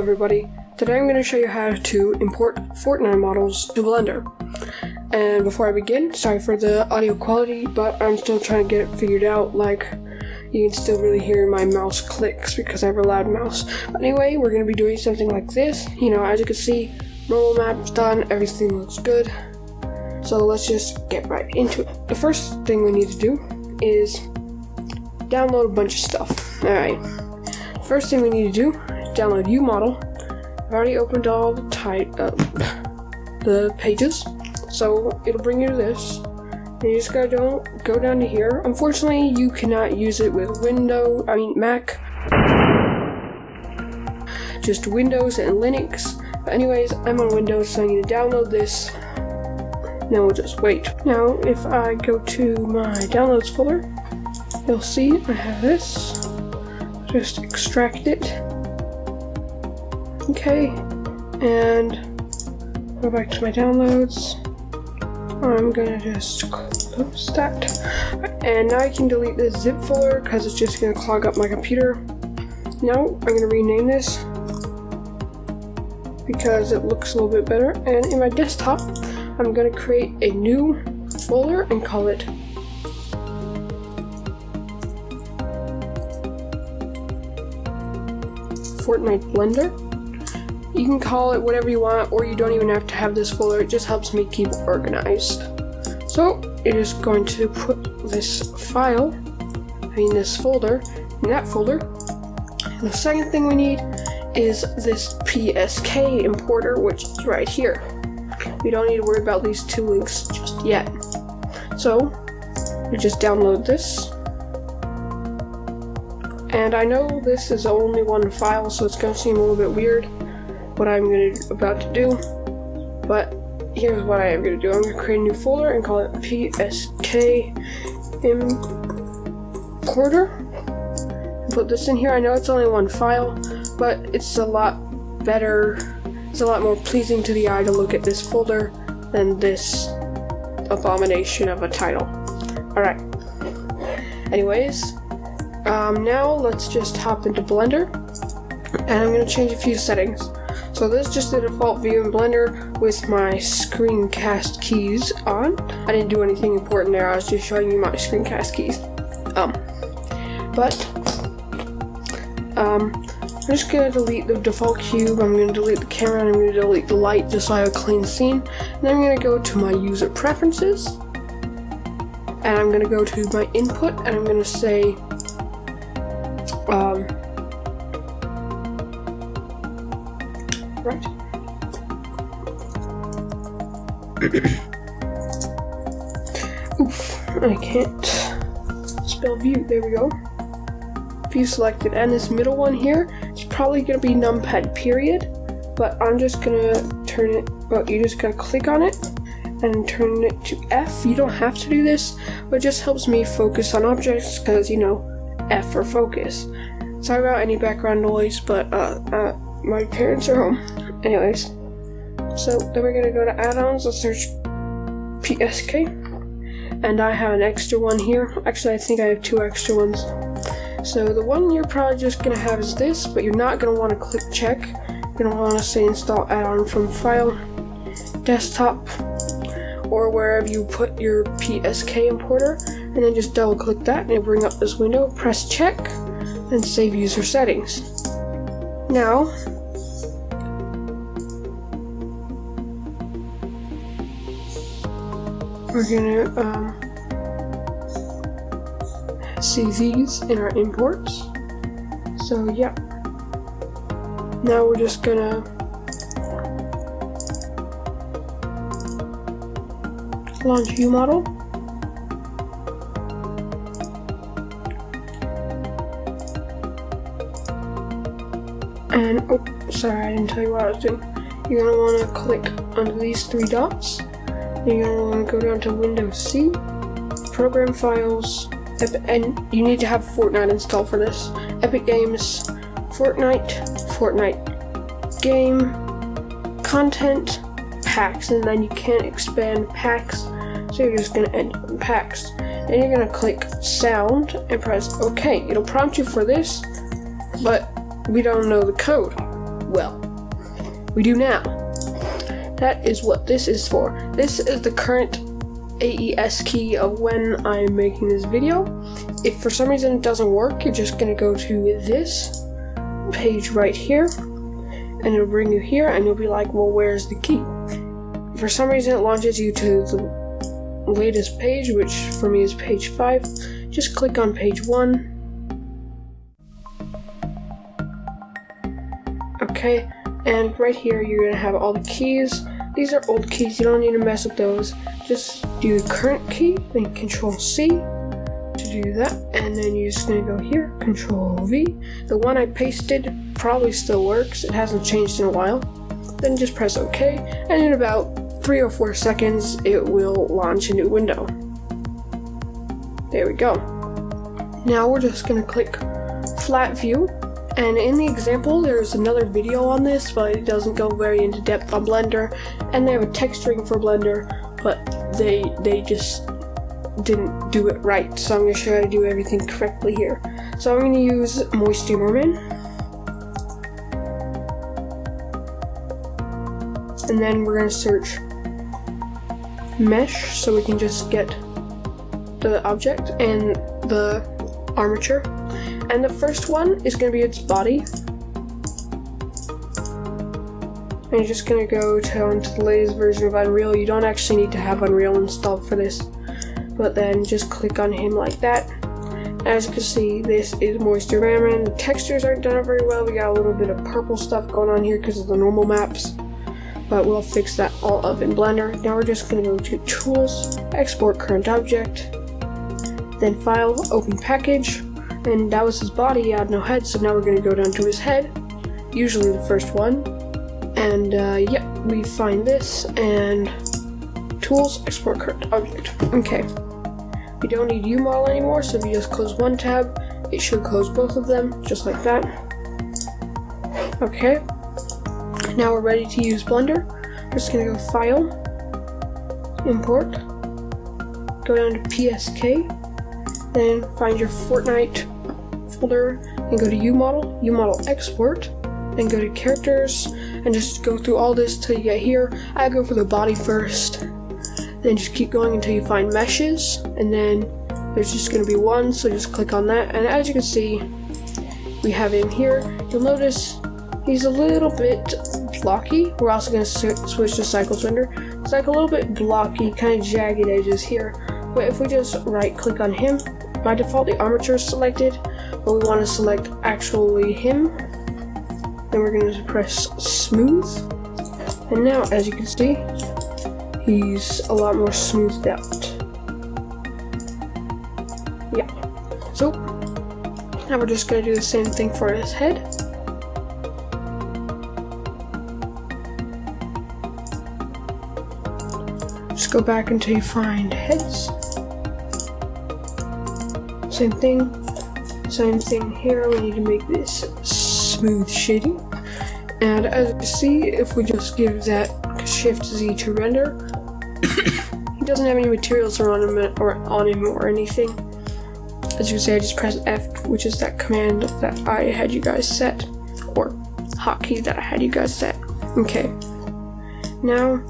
everybody, today I'm going to show you how to import Fortnite models to Blender. And before I begin, sorry for the audio quality, but I'm still trying to get it figured out. Like, you can still really hear my mouse clicks because I have a loud mouse. But anyway, we're going to be doing something like this. You know, as you can see, normal map's done, everything looks good. So let's just get right into it. The first thing we need to do is download a bunch of stuff. Alright, first thing we need to do is download Umodel. I've already opened all the pages, so it'll bring you to this. And you just gotta go down to here. Unfortunately, you cannot use it with Mac. Just Windows and Linux. But anyways, I'm on Windows, so I need to download this. Then we'll just wait. Now, if I go to my downloads folder, you'll see I have this. Just extract it. Okay, and go back to my downloads. I'm gonna just close that. And now I can delete this zip folder because it's just gonna clog up my computer. Now I'm gonna rename this because it looks a little bit better. And in my desktop, I'm gonna create a new folder and call it Fortnite Blender. You can call it whatever you want, or you don't even have to have this folder. It just helps me keep organized. So you're just going to put this this folder in that folder. And the second thing we need is this PSK importer, which is right here. We don't need to worry about these two links just yet. So you just download this. And I know this is only one file, so it's going to seem a little bit weird what I'm about to do, but here's what I am going to do. I'm going to create a new folder and call it PSK importer. And put this in here. I know it's only one file, but it's a lot better. It's a lot more pleasing to the eye to look at this folder than this abomination of a title. Alright. Anyways, now let's just hop into Blender, and I'm going to change a few settings. So this is just the default view in Blender with my screencast keys on. I didn't do anything important there, I was just showing you my screencast keys. I'm just going to delete the default cube, I'm going to delete the camera, and I'm going to delete the light just so I have a clean scene. And then I'm going to go to my user preferences, and I'm going to go to my input, and I'm going to say right. Oof, I can't spell view. There we go. View selected, and this middle one here is probably going to be numpad period, but I'm just going to turn it, you just got to click on it and turn it to F. You don't have to do this, but it just helps me focus on objects because, you know, F for focus. Sorry about any background noise, but my parents are home. Anyways, so then we're gonna go to add-ons. Let's search PSK, and I have an extra one here. Actually, I think I have two extra ones. So the one you're probably just gonna have is this, but you're not gonna want to click check. You're gonna want to say install add-on from file, desktop, or wherever you put your PSK importer, and then just double click that and it'll bring up this window. Press check and save user settings. Now we're gonna see these in our imports. So yeah, now we're just gonna launch Umodel. And oh, sorry, I didn't tell you what I was doing. You're gonna want to click on these three dots. You're going to want to go down to Windows C, Program Files, and you need to have Fortnite installed for this. Epic Games, Fortnite, Fortnite Game, Content, Packs, and then you can't expand Packs, so you're just going to end up in Packs. Then you're going to click Sound and press OK. It'll prompt you for this, but we don't know the code. Well, we do now. That is what this is for. This is the current AES key of when I'm making this video. If for some reason it doesn't work, you're just gonna go to this page right here, and it'll bring you here, and you'll be like, well, where's the key? If for some reason it launches you to the latest page, which for me is page 5. Just click on page 1. Okay, and right here you're gonna have all the keys. These are old keys, you don't need to mess with those. Just do the current key, then Control C to do that, and then you're just gonna go here, Control V. The one I pasted probably still works, it hasn't changed in a while. Then just press OK, and in about 3 or 4 seconds it will launch a new window. There we go. Now we're just gonna click Flat View. And in the example, there's another video on this, but it doesn't go very into depth on Blender. And they have a texturing for Blender, but they just didn't do it right. So I'm going to show you how to do everything correctly here. So I'm going to use Moisty Merman. And then we're going to search Mesh, so we can just get the object and the armature. And the first one is going to be its body. And you're just going to go down to the latest version of Unreal. You don't actually need to have Unreal installed for this. But then just click on him like that. As you can see, this is Moisture Merman. The textures aren't done very well. We got a little bit of purple stuff going on here because of the normal maps. But we'll fix that all up in Blender. Now we're just going to go to Tools, Export Current Object, then File, Open Package. And that was his body, he had no head, so now we're going to go down to his head, usually the first one, and yeah, we find this, and Tools, Export Current Object. Okay, we don't need Umodel anymore, so if you just close one tab, it should close both of them, just like that. Okay, now we're ready to use Blender. We're just going to go File, Import, go down to PSK, then find your Fortnite folder and go to Umodel, Umodel Export, then go to Characters, and just go through all this till you get here. I go for the body first, then just keep going until you find Meshes, and then there's just going to be one, so just click on that, and as you can see, we have him here. You'll notice he's a little bit blocky. We're also going to switch to Cycles Render. It's like a little bit blocky, kind of jagged edges here, but if we just right click on him, by default the armature is selected, but we want to select actually him. Then we're going to press Smooth, and now as you can see, he's a lot more smoothed out. Yeah, so now we're just going to do the same thing for his head. Just go back until you find heads. Same thing here. We need to make this smooth shading. And as you can see, if we just give that Shift Z to render, he doesn't have any materials on him or anything. As you can see, I just press F, which is that command that I had you guys set, or hotkey that I had you guys set. Okay. Now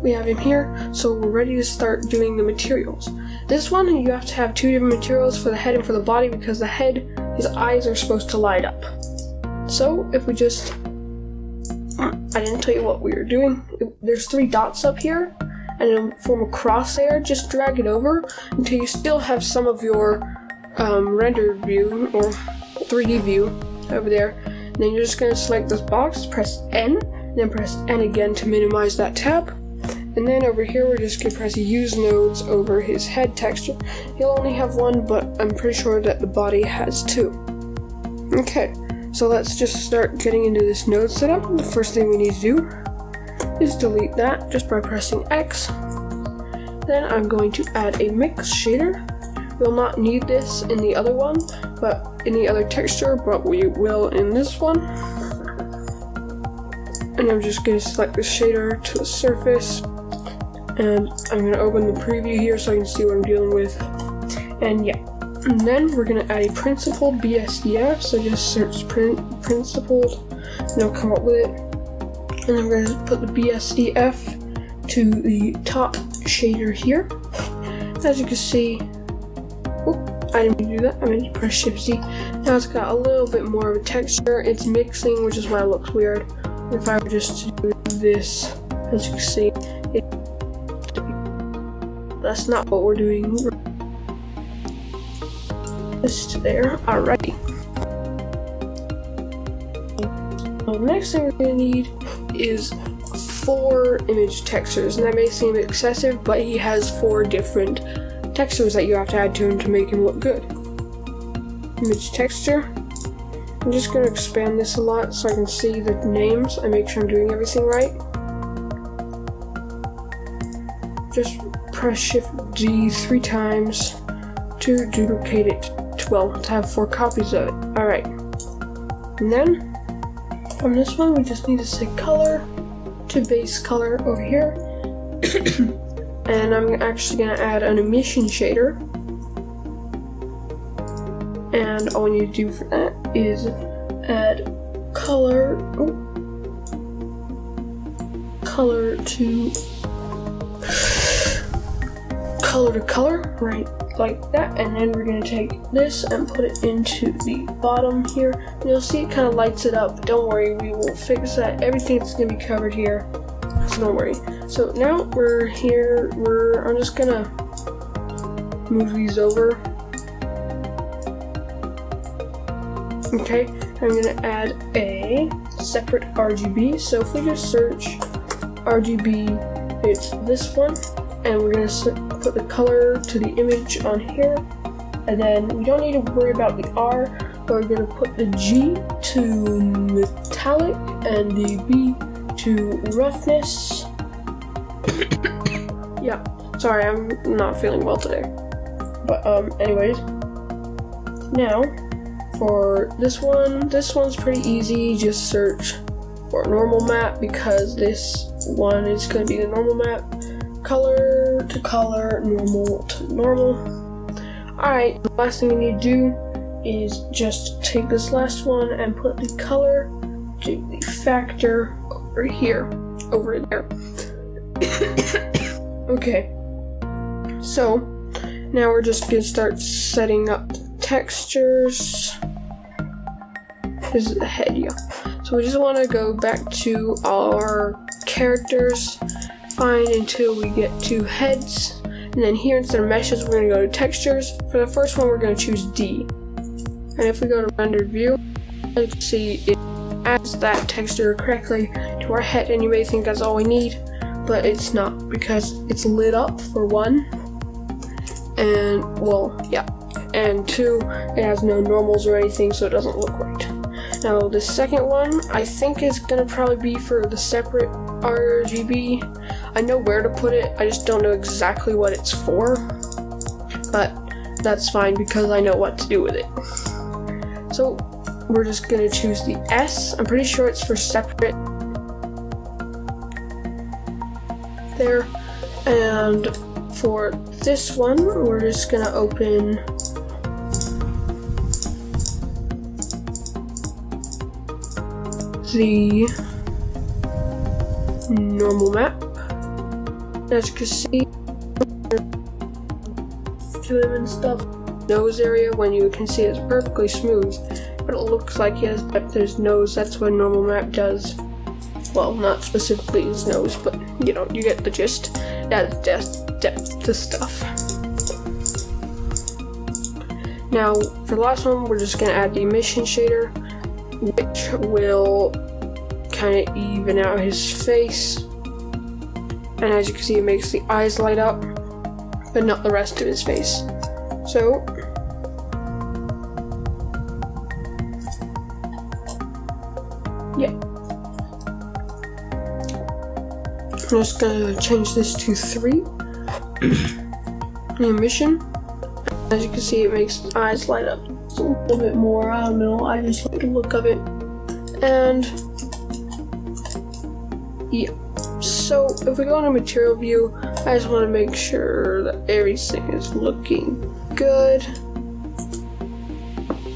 we have him here, so we're ready to start doing the materials. This one, you have to have 2 different materials for the head and for the body, because the head, his eyes are supposed to light up. So if we just, I didn't tell you what we were doing. There's 3 dots up here, and it'll form a crosshair. Just drag it over until you still have some of your rendered view or 3D view over there. And then you're just going to select this box, press N, and then press N again to minimize that tab. And then over here, we're just going to press Use Nodes over his head texture. He'll only have 1, but I'm pretty sure that the body has 2. Okay, so let's just start getting into this node setup. The first thing we need to do is delete that just by pressing X. Then I'm going to add a mix shader. We'll not need this in the other one, but in the other texture, but we will in this one. And I'm just going to select the shader to the surface. And I'm going to open the preview here so I can see what I'm dealing with. And yeah. And then we're going to add a principled BSDF, so just search print principled, and it'll come up with it. And then we're going to put the BSDF to the top shader here. As you can see, I didn't mean to do that, I meant to press Shift Z. Now it's got a little bit more of a texture. It's mixing, which is why it looks weird. If I were just to do this, as you can see, that's not what we're doing. This to there, alrighty. So the next thing we're going to need is 4 image textures, and that may seem excessive, but he has 4 different textures that you have to add to him to make him look good. Image texture. I'm just going to expand this a lot so I can see the names and make sure I'm doing everything right. Just press Shift D 3 times to duplicate it, to have 4 copies of it. Alright. And then, on this one, we just need to say color to base color over here. And I'm actually going to add an emission shader. And all we need to do for that is add color to color, right, like that. And then we're going to take this and put it into the bottom here. And you'll see it kind of lights it up. Don't worry, we will fix that. Everything's going to be covered here, so don't worry. So now we're here, I'm just going to move these over. Okay, I'm going to add a separate RGB. So if we just search RGB, it's this one, and we're going to put the color to the image on here, and then we don't need to worry about the R, but we're going to put the G to metallic and the B to roughness. Yeah, sorry, I'm not feeling well today. But anyways, now for this one's pretty easy. Just search for normal map, because this one is going to be the normal map. Color to color, normal to normal. Alright, the last thing we need to do is just take this last one and put the color to the factor over here, over there. Okay, so now we're just going to start setting up the textures. This is the head, yeah. So we just want to go back to our characters, fine, until we get to heads, and then here instead of meshes we're going to go to textures. For the first one we're going to choose D, and if we go to rendered view, as you can see it adds that texture correctly to our head, and you may think that's all we need, but it's not, because it's lit up for 1, and well, yeah, and 2, it has no normals or anything, so it doesn't look right. Now the second one I think is gonna probably be for the separate RGB. I know where to put it, I just don't know exactly what it's for, but that's fine because I know what to do with it. So we're just gonna choose the S. I'm pretty sure it's for separate there. And for this one, we're just gonna open the normal map. As you can see, to him and stuff, nose area, when you can see it's perfectly smooth, but it looks like he has depth in his nose. That's what a normal map does. Well, not specifically his nose, but you know, you get the gist. That is depth to stuff. Now, for the last one, we're just gonna add the emission shader, which will kind of even out his face. And as you can see, it makes the eyes light up, but not the rest of his face. So, yeah. I'm just gonna change this to 3. The emission. As you can see, it makes his eyes light up just a little bit more. I don't know, I just like the look of it. And yeah. So if we go into material view, I just want to make sure that everything is looking good.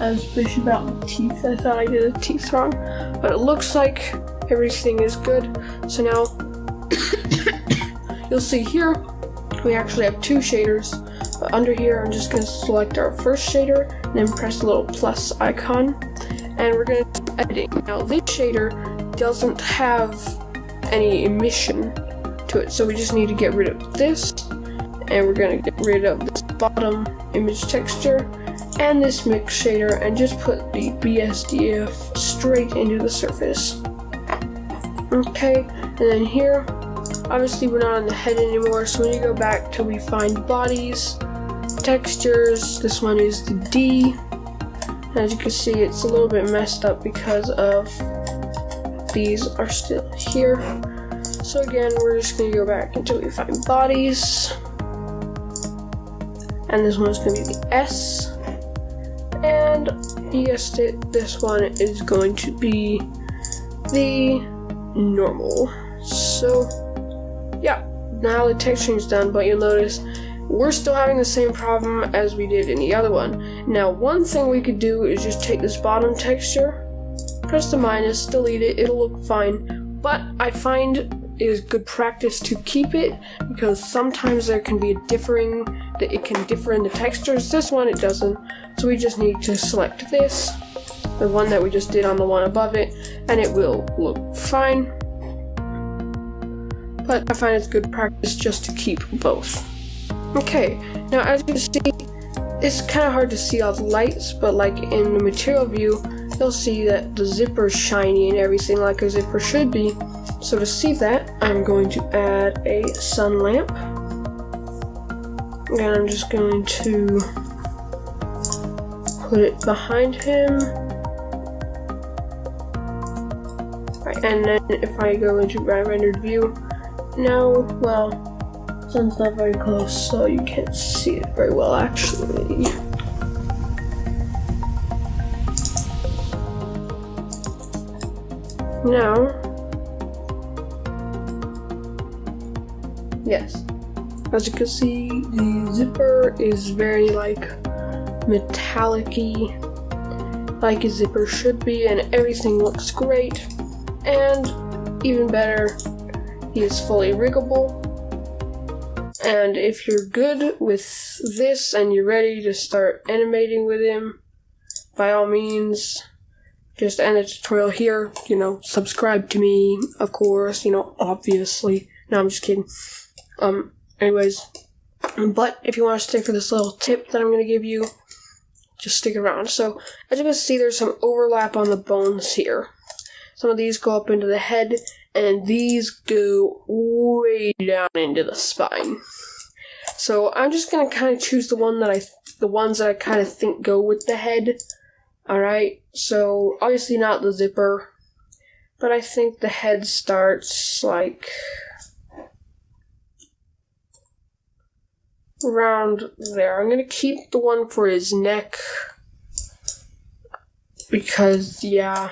I was bitching about the teeth. I thought I did the teeth wrong, but it looks like everything is good. So now you'll see here we actually have two shaders. But under here, I'm just going to select our first shader and then press the little plus icon, and we're going to editing. Now this shader doesn't have any emission to it, so we just need to get rid of this, and we're going to get rid of this bottom image texture and this mix shader and just put the BSDF straight into the surface. Okay, and then here, obviously we're not on the head anymore, so when you go back till we find bodies, textures, this one is the D. As you can see, it's a little bit messed up because of these are still here. So again, we're just going to go back until we find bodies. And this one's going to be the S. And you guessed it, this one is going to be the normal. So yeah, now the texturing's done, but you'll notice we're still having the same problem as we did in the other one. Now, one thing we could do is just take this bottom texture, press the minus, delete it, it'll look fine. But I find it is good practice to keep it, because sometimes there can be it can differ in the textures. This one, it doesn't. So we just need to select this, the one that we just did on the one above it, and it will look fine. But I find it's good practice just to keep both. Okay, now as you can see, it's kind of hard to see all the lights, but like in the material view, you'll see that the zipper's shiny and everything like a zipper should be. So to see that, I'm going to add a sun lamp. And I'm just going to put it behind him. Right, and then if I go into my rendered view, now, well, sun's not very close, so you can't see it very well, actually. Now, yes, as you can see, the zipper is very metallic-y, like a zipper should be, and everything looks great. And even better, he is fully riggable. And if you're good with this and you're ready to start animating with him, by all means, just end the tutorial here. Subscribe to me, of course, obviously. No, I'm just kidding. Anyways, but if you want to stick for this little tip that I'm going to give you, just stick around. So, as you can see, there's some overlap on the bones here. Some of these go up into the head, and these go way down into the spine. So I'm just gonna kind of choose the ones that I kind of think go with the head. Alright, so obviously not the zipper, but I think the head starts around there. I'm gonna keep the one for his neck because, yeah,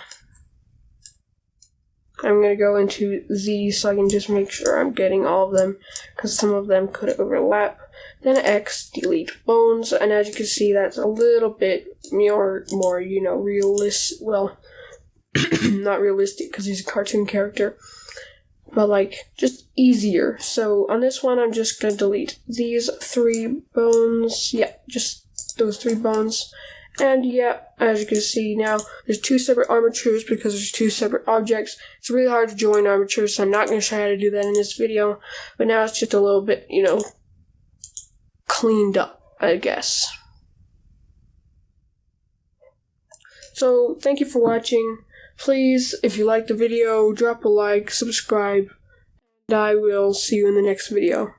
I'm going to go into these so I can just make sure I'm getting all of them, because some of them could overlap. Then X, delete bones, and as you can see, that's a little bit more realistic. Well, not realistic because he's a cartoon character, but just easier. So on this one, I'm just going to delete these 3 bones. Yeah, just those 3 bones. And yeah, as you can see now, there's 2 separate armatures because there's 2 separate objects. It's really hard to join armatures, so I'm not going to show you how to do that in this video. But now it's just a little bit, cleaned up, I guess. So, thank you for watching. Please, if you liked the video, drop a like, subscribe, and I will see you in the next video.